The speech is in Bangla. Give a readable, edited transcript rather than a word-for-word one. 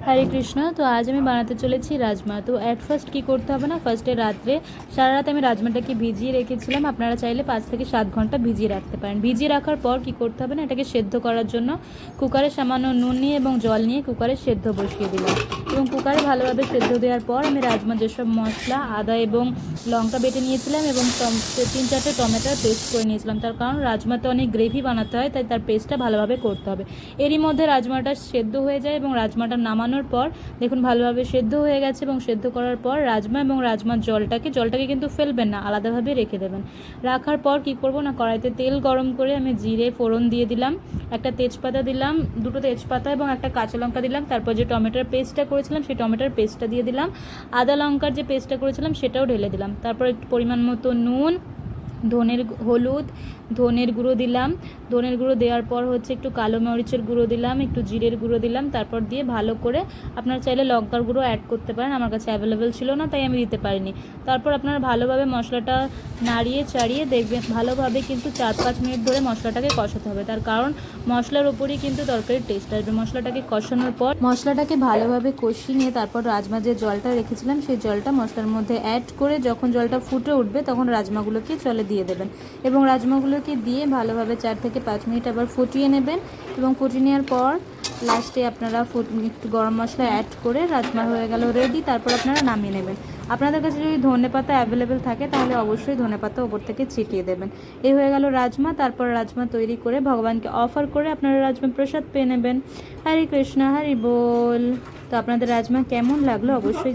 হরে কৃষ্ণ। তো আজ আমি বানাতে চলেছি রাজমা। তো অ্যাট ফার্স্ট কী করতে হবে না, ফার্স্টে রাত্রে সারা রাত আমি রাজমাটাকে ভিজিয়ে রেখেছিলাম। আপনারা চাইলে 5 থেকে 7 ঘন্টা ভিজিয়ে রাখতে পারেন। ভিজিয়ে রাখার পর কী করতে হবে না, এটাকে সেদ্ধ করার জন্য কুকারে সামান্য নুন নিয়ে এবং জল নিয়ে কুকারে সেদ্ধ বসিয়ে দিলাম। এবং কুকারে ভালোভাবে সেদ্ধ দেওয়ার পর আমি রাজমা যেসব মশলা, আদা এবং লঙ্কা বেটে নিয়েছিলাম এবং 3-4টে টমেটোর পেস্ট করে নিয়েছিলাম। তার কারণ রাজমাতে অনেক গ্রেভি বানাতে হয়, তাই তার পেস্টটা ভালোভাবে করতে হবে। এরই মধ্যে রাজমাটা সেদ্ধ হয়ে যায় এবং রাজমাটা নামানোর পর দেখুন ভালোভাবে সেদ্ধ হয়ে গেছে। এবং সেদ্ধ করার পর রাজমা এবং রাজমার জলটাকে কিন্তু ফেলবেন না, আলাদাভাবে রেখে দেবেন। রাখার পর কি করব না, কড়াইতে তেল গরম করে আমি জিরে ফোড়ন দিয়ে দিলাম, একটা তেজপাতা দিলাম, 2টো তেজপাতা এবং একটা কাঁচা লঙ্কা দিলাম। তারপর যে টমেটোর পেস্টটা করেছিলাম সেই টমেটোর পেস্টটা দিয়ে দিলাম, আদা লঙ্কার যে পেস্টটা করেছিলাম সেটাও ঢেলে দিলাম। তারপর একটু পরিমাণ মতো নুন, হলুদ, ধনের গুঁড়ো দিলাম। ধনের গুঁড়ো দেওয়ার পর হচ্ছে একটু কালো মরিচের গুঁড়ো দিলাম, একটু জিরের গুঁড়ো দিলাম। তারপর দিয়ে ভালো করে আপনারা চাইলে লঙ্কার গুঁড়ো অ্যাড করতে পারেন, আমার কাছে অ্যাভেলেবেল ছিল না তাই আমি দিতে পারিনি। তারপর আপনারা ভালোভাবে মশলাটা নাড়িয়ে চাড়িয়ে দেখবেন ভালোভাবে কিন্তু 4-5 মিনিট ধরে মশলাটাকে কষাতে হবে। তার কারণ মশলার ওপরেই কিন্তু তরকারির টেস্ট আসবে। মশলাটাকে কষানোর পর মশলাটাকে ভালোভাবে কষিয়ে নিয়ে তারপর রাজমা যে জলটা রেখেছিলাম সেই জলটা মশলার মধ্যে অ্যাড করে যখন জলটা ফুটে উঠবে তখন রাজমাগুলোকে জলে দিয়ে দেবেন এবং রাজমাগুলোকে দিয়ে ভালোভাবে 4 থেকে 5 মিনিট আবার ফুটিয়ে নেবেন। এবং ফুটিয়ে নেওয়ার পর লাস্টে আপনারা একটু গরম মশলা অ্যাড করে রাজমা হয়ে গেল রেডি। তারপর আপনারা নামিয়ে নেবেন। আপনাদের কাছে যদি ধনেপাতা অ্যাভেলেবেল থাকে তাহলে অবশ্যই ধনেপাতা ওপর থেকে ছিটিয়ে দেবেন। এই হয়ে গেল রাজমা। তারপর রাজমা তৈরি করে ভগবানকে অফার করে আপনারা রাজমা প্রসাদ পেয়ে নেবেন। হরে কৃষ্ণ, হরি বল। তো আপনাদের রাজমা কেমন লাগলো অবশ্যই